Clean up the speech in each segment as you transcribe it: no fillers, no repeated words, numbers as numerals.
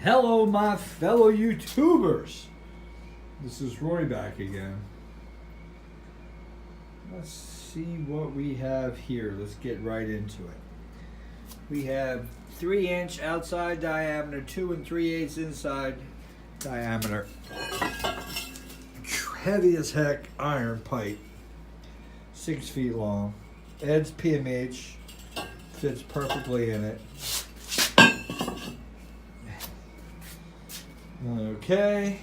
Hello, my fellow YouTubers. This is Roy back again. Let's see what we have here. Let's get right into it. We have 3-inch outside diameter, 2 3/8 inside diameter. Heavy as heck iron pipe, 6 feet long. Ed's PMH fits perfectly in it. Okay,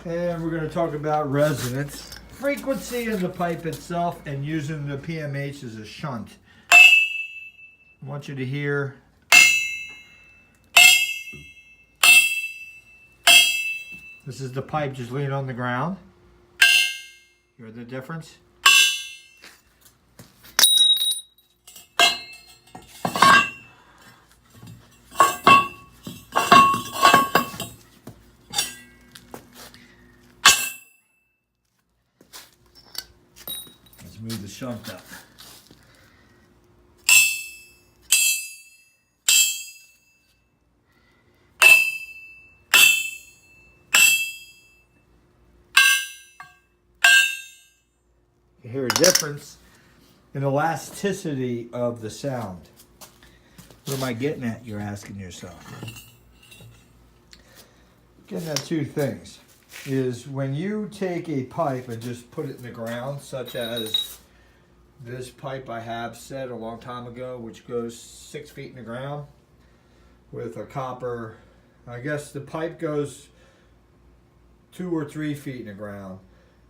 and we're going to talk about resonance, frequency in the pipe itself, and using the PMH as a shunt. I want you to hear this is the pipe just laying on the ground. Hear the difference? Let's move the shunt up. You hear a difference in elasticity of the sound. What am I getting at, you're asking yourself? Getting at two things. Is when you take a pipe and just put it in the ground, such as this pipe I have set a long time ago, which goes 6 feet in the ground with a copper, I guess the pipe goes 2 or 3 feet in the ground,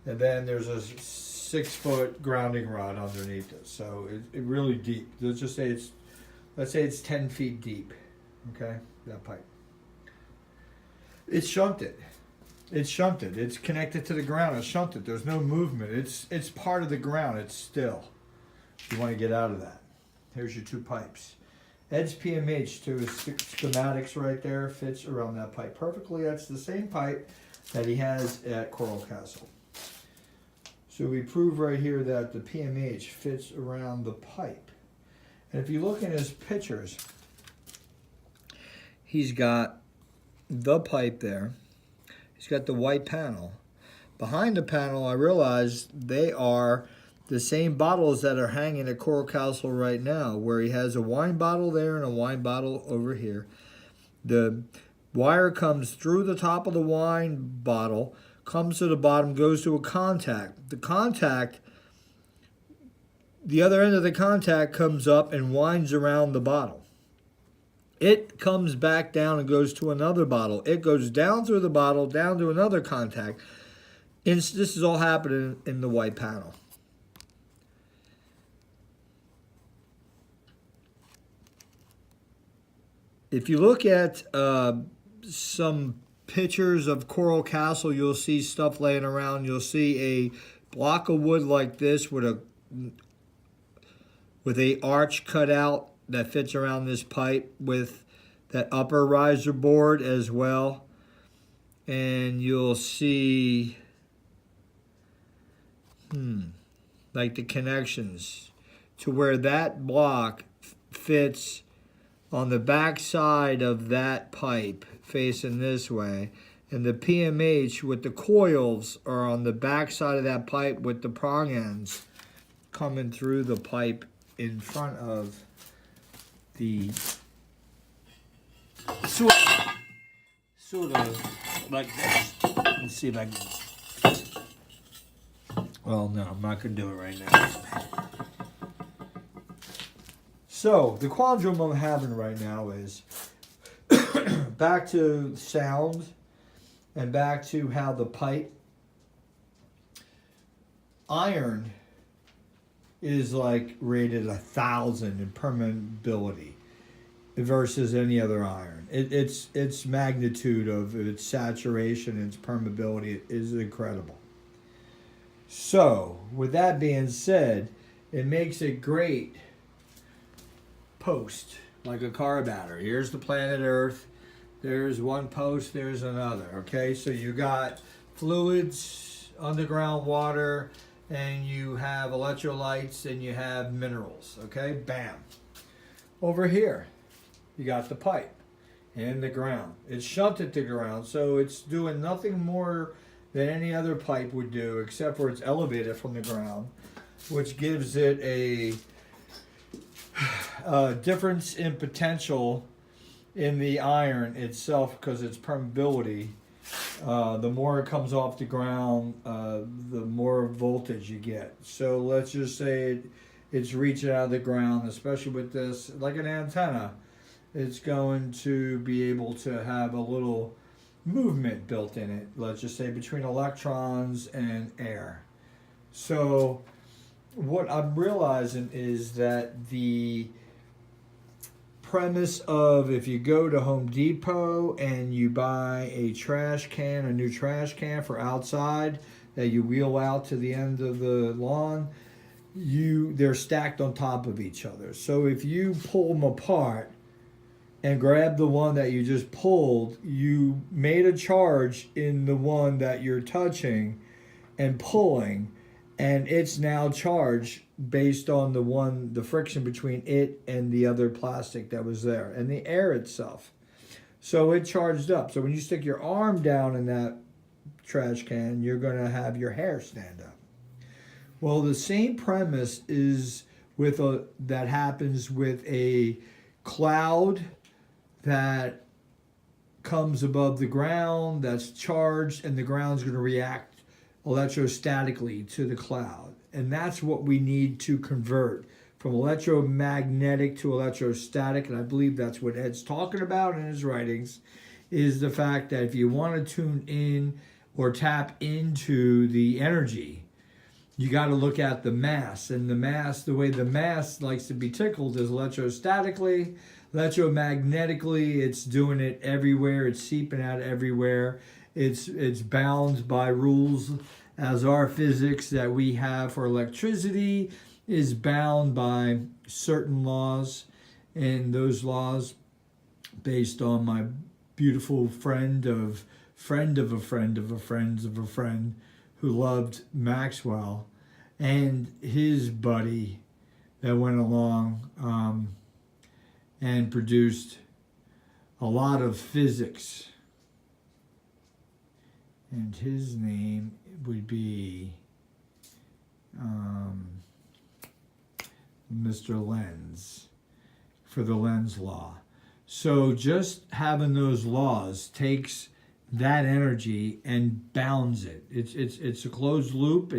and then there's a 6-foot grounding rod underneath it. So it really deep. Let's just say let's say it's 10 feet deep. Okay, that pipe. It's shunted. It's shunted. It's connected to the ground. It's shunted. There's no movement. It's part of the ground. It's still. You want to get out of that. Here's your 2 pipes. Ed's PMH to his schematics right there fits around that pipe perfectly. That's the same pipe that he has at Coral Castle. So we prove right here that the PMH fits around the pipe. And if you look in his pictures, he's got the pipe there. He's got the white panel. Behind the panel, I realized they are the same bottles that are hanging at Coral Castle right now, where he has a wine bottle there and a wine bottle over here. The wire comes through the top of the wine bottle, comes to the bottom, goes to a contact. The other end of the contact comes up and winds around the bottle. It comes back down and goes to another bottle. It goes down through the bottle, down to another contact. And this is all happening in the white panel. If you look at some pictures of Coral Castle, you'll see stuff laying around. You'll see a block of wood like this with a arch cut out that fits around this pipe with that upper riser board as well. And you'll see like the connections to where that block fits on the back side of that pipe facing this way, and the PMH with the coils are on the back side of that pipe with the prong ends coming through the pipe in front of the sort of like this. Let's see if I can. Well, no, I'm not going to do it right now. So, the quandrum I'm having right now is back to sound and back to how the pipe iron is like rated 1,000 in permeability versus any other iron. Its magnitude of its saturation and its permeability is incredible. So, with that being said, it makes it great post, like a car battery. Here's the planet Earth. There's one post, there's another. Okay, so you got fluids, underground water, and you have electrolytes, and you have minerals. Okay, bam. Over here, you got the pipe. in the ground. It's shunted to ground, so it's doing nothing more than any other pipe would do, except for it's elevated from the ground, which gives it a difference in potential in the iron itself because its permeability. The more it comes off the ground, the more voltage you get. So let's just say it's reaching out of the ground, especially with this, like an antenna. It's going to be able to have a little movement built in it, let's just say between electrons and air. So what I'm realizing is that the premise of if you go to Home Depot and you buy a trash can, a new trash can for outside that you wheel out to the end of the lawn, they're stacked on top of each other. So if you pull them apart and grab the one that you just pulled, you made a charge in the one that you're touching and pulling, and it's now charged based on the friction between it and the other plastic that was there and the air itself. So it charged up. So when you stick your arm down in that trash can, you're going to have your hair stand up. Well, the same premise is that happens with a cloud that comes above the ground that's charged, and the ground's going to react electrostatically to the cloud. And that's what we need to convert from electromagnetic to electrostatic. And I believe that's what Ed's talking about in his writings, is the fact that if you want to tune in or tap into the energy, you got to look at the mass. And the way the mass likes to be tickled is electrostatically. Electromagnetically, it's doing it everywhere. It's seeping out everywhere. It's bound by rules, as our physics that we have for electricity is bound by certain laws. And those laws, based on my beautiful friend of a friend of a friend of a friend who loved Maxwell, and his buddy that went along and produced a lot of physics. And his name would be Mr. Lenz, for the Lenz law. So just having those laws takes that energy and bounds it. It's a closed loop.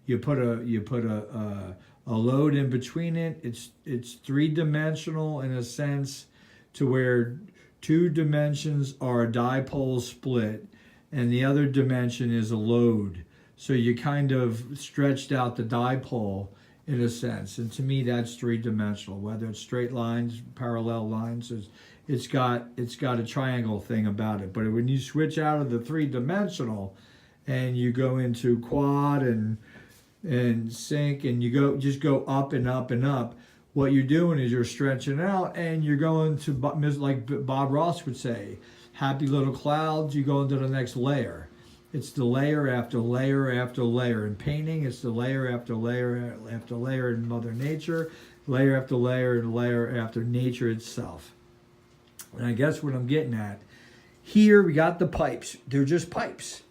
You put a load in between it. It's three-dimensional in a sense, to where two dimensions are a dipole split and the other dimension is a load. So you kind of stretched out the dipole in a sense. And to me, that's three-dimensional. Whether it's straight lines, parallel lines, it's got a triangle thing about it. But when you switch out of the three-dimensional and you go into quad and sync, and you just go up and up and up, what you're doing is you're stretching out, and you're going to, like Bob Ross would say, happy little clouds. You go into the next layer. It's the layer after layer after layer. In painting, it's the layer after layer after layer in Mother Nature, layer after layer and layer after nature itself. And I guess what I'm getting at here, we got the pipes. They're just pipes.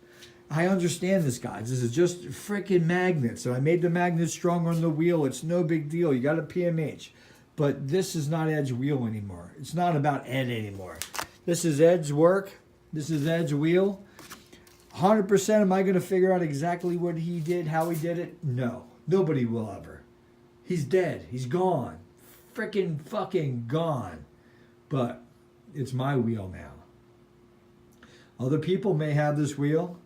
I understand this, guys. This is just freaking magnets. So I made the magnets stronger on the wheel. It's no big deal. You got a PMH. But this is not Ed's wheel anymore. It's not about Ed anymore. This is Ed's work. This is Ed's wheel. 100% am I going to figure out exactly what he did, how he did it? No. Nobody will ever. He's dead. He's gone. Freaking fucking gone. But it's my wheel now. Other people may have this wheel.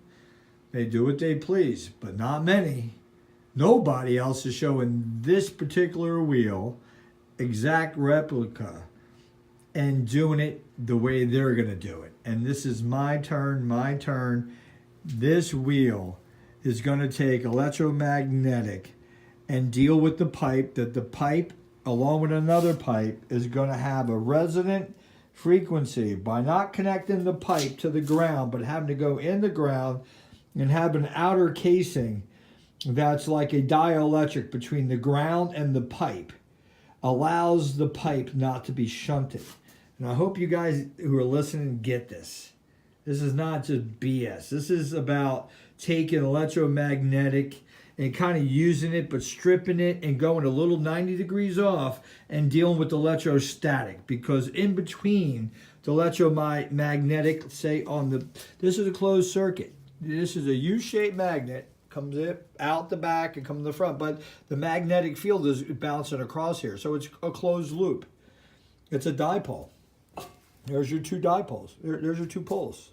They do what they please, but not many. Nobody else is showing this particular wheel, exact replica, and doing it the way they're going to do it. And this is my turn. This wheel is going to take electromagnetic and deal with the pipe, that the pipe, along with another pipe, is going to have a resonant frequency. By not connecting the pipe to the ground, but having to go in the ground and have an outer casing that's like a dielectric between the ground and the pipe, allows the pipe not to be shunted. And I hope you guys who are listening get this. This is not just BS. This is about taking electromagnetic and kind of using it, but stripping it and going a little 90 degrees off and dealing with electrostatic. Because in between the electromagnetic, say this is a closed circuit. This is a U-shaped magnet, comes out the back and comes to the front, but the magnetic field is bouncing across here. So it's a closed loop. It's a dipole. There's your two dipoles. There's your two poles.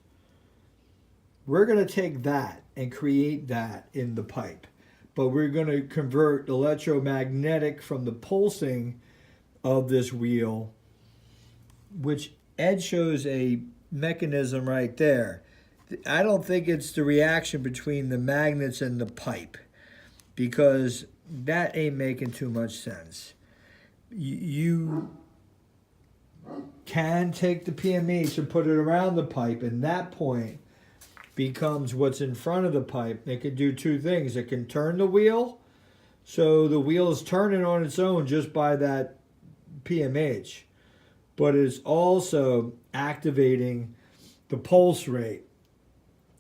We're going to take that and create that in the pipe. But we're going to convert electromagnetic from the pulsing of this wheel, which Ed shows a mechanism right there. I don't think it's the reaction between the magnets and the pipe, because that ain't making too much sense. You can take the PMH and put it around the pipe, and that point becomes what's in front of the pipe. It can do two things. It can turn the wheel, so the wheel is turning on its own just by that PMH, but it's also activating the pulse rate,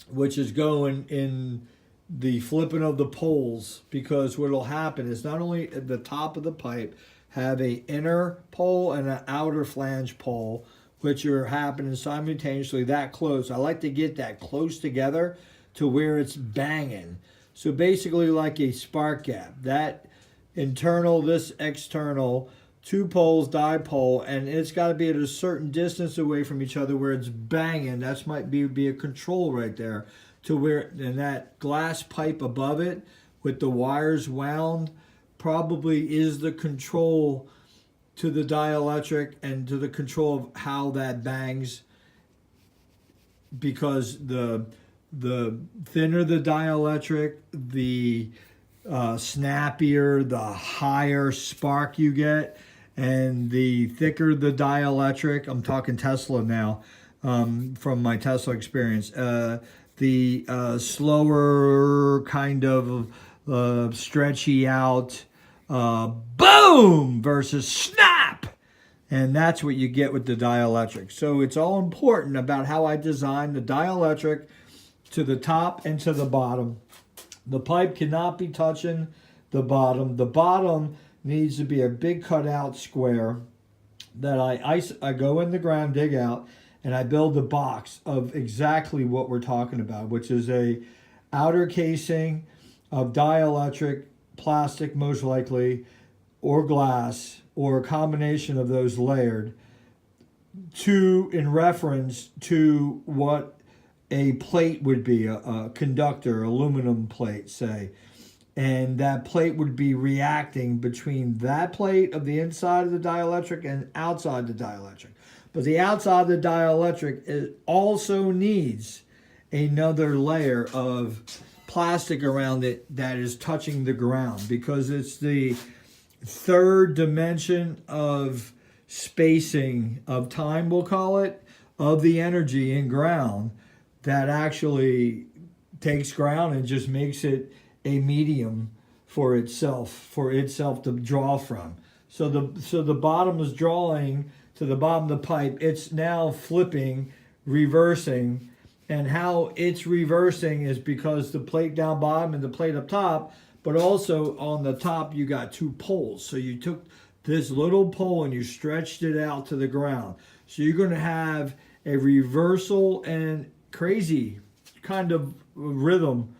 which is going in the flipping of the poles, because what will happen is not only at the top of the pipe have a inner pole and an outer flange pole, which are happening simultaneously that close. I like to get that close together to where it's banging. So basically like a spark gap. That internal, this external, two poles, dipole, and it's got to be at a certain distance away from each other where it's banging. That might be a control right there, to where, and that glass pipe above it with the wires wound probably is the control to the dielectric and to the control of how that bangs, because the thinner the dielectric, the snappier, the higher spark you get, and the thicker the dielectric, I'm talking Tesla now, from my Tesla experience, the slower kind of stretchy out, boom versus snap. And that's what you get with the dielectric. So it's all important about how I design the dielectric to the top and to the bottom. The pipe cannot be touching the bottom. The bottom needs to be a big cutout square that I go in the ground, dig out, and I build the box of exactly what we're talking about, which is a outer casing of dielectric, plastic most likely, or glass, or a combination of those layered, in reference to what a plate would be, a conductor, aluminum plate, say. And that plate would be reacting between that plate of the inside of the dielectric and outside the dielectric. But the outside of the dielectric also needs another layer of plastic around it that is touching the ground, because it's the third dimension of spacing of time, we'll call it, of the energy in ground, that actually takes ground and just makes it a medium for itself to draw from. So the bottom is drawing to the bottom of the pipe. It's now flipping, reversing, and how it's reversing is because the plate down bottom and the plate up top, but also on the top you got two poles. So you took this little pole and you stretched it out to the ground. So you're going to have a reversal and crazy kind of rhythm.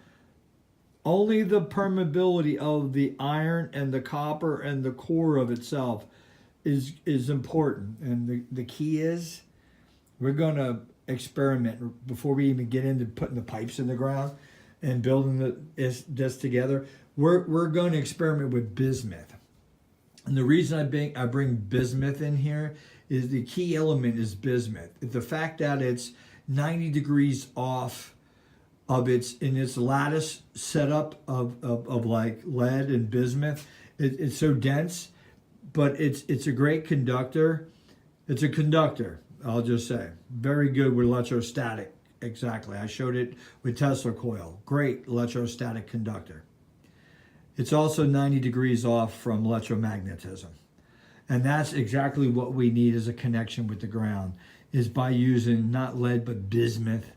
Only the permeability of the iron and the copper and the core of itself is important. And the key is, we're going to experiment before we even get into putting the pipes in the ground and building this together. We're going to experiment with bismuth. And the reason I bring bismuth in here is the key element is bismuth. The fact that it's 90 degrees off of its lattice setup of like lead and bismuth. It's so dense, but it's a great conductor. It's a conductor, I'll just say. Very good with electrostatic. Exactly. I showed it with Tesla coil. Great electrostatic conductor. It's also 90 degrees off from electromagnetism. And that's exactly what we need as a connection with the ground, is by using not lead but bismuth,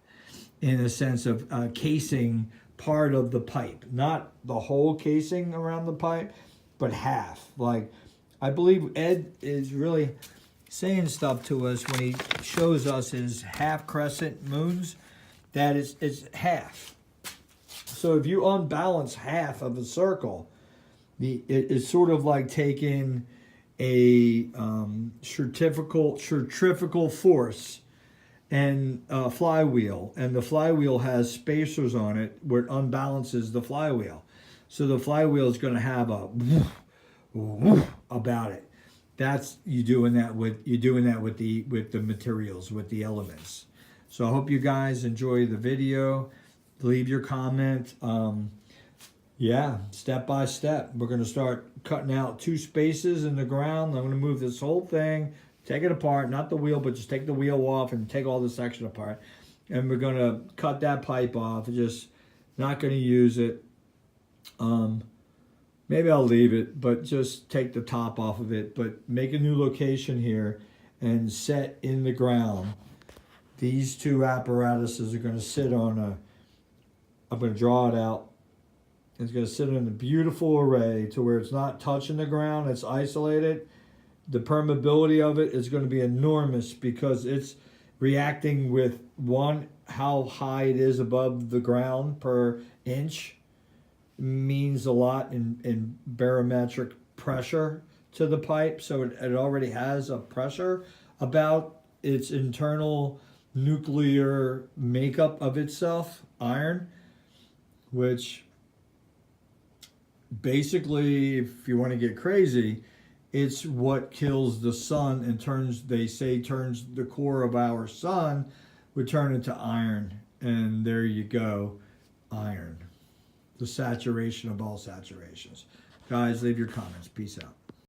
in a sense of casing part of the pipe, not the whole casing around the pipe, but half. Like, I believe Ed is really saying stuff to us when he shows us his half crescent moons, that it's half. So if you unbalance half of a circle, it's sort of like taking a centrifugal force and a flywheel, and the flywheel has spacers on it where it unbalances the flywheel. So the flywheel is going to have a woof, woof about it. That's you doing that with the materials, with the elements. So I hope you guys enjoy the video. Leave your comment. Yeah, step by step, we're going to start cutting out 2 spaces in the ground. I'm going to move this whole thing, take it apart, not the wheel, but just take the wheel off and take all the section apart. And we're going to cut that pipe off, just not going to use it. Maybe I'll leave it, but just take the top off of it, but make a new location here and set in the ground. These 2 apparatuses are going to sit on I'm going to draw it out. It's going to sit in a beautiful array to where it's not touching the ground, it's isolated. The permeability of it is going to be enormous because it's reacting with, one, how high it is above the ground per inch means a lot in barometric pressure to the pipe. So it already has a pressure about its internal nuclear makeup of itself, iron, which basically, if you want to get crazy, it's what kills the sun and turns the core of our sun would turn into iron. And there you go, iron. The saturation of all saturations. Guys, leave your comments. Peace out.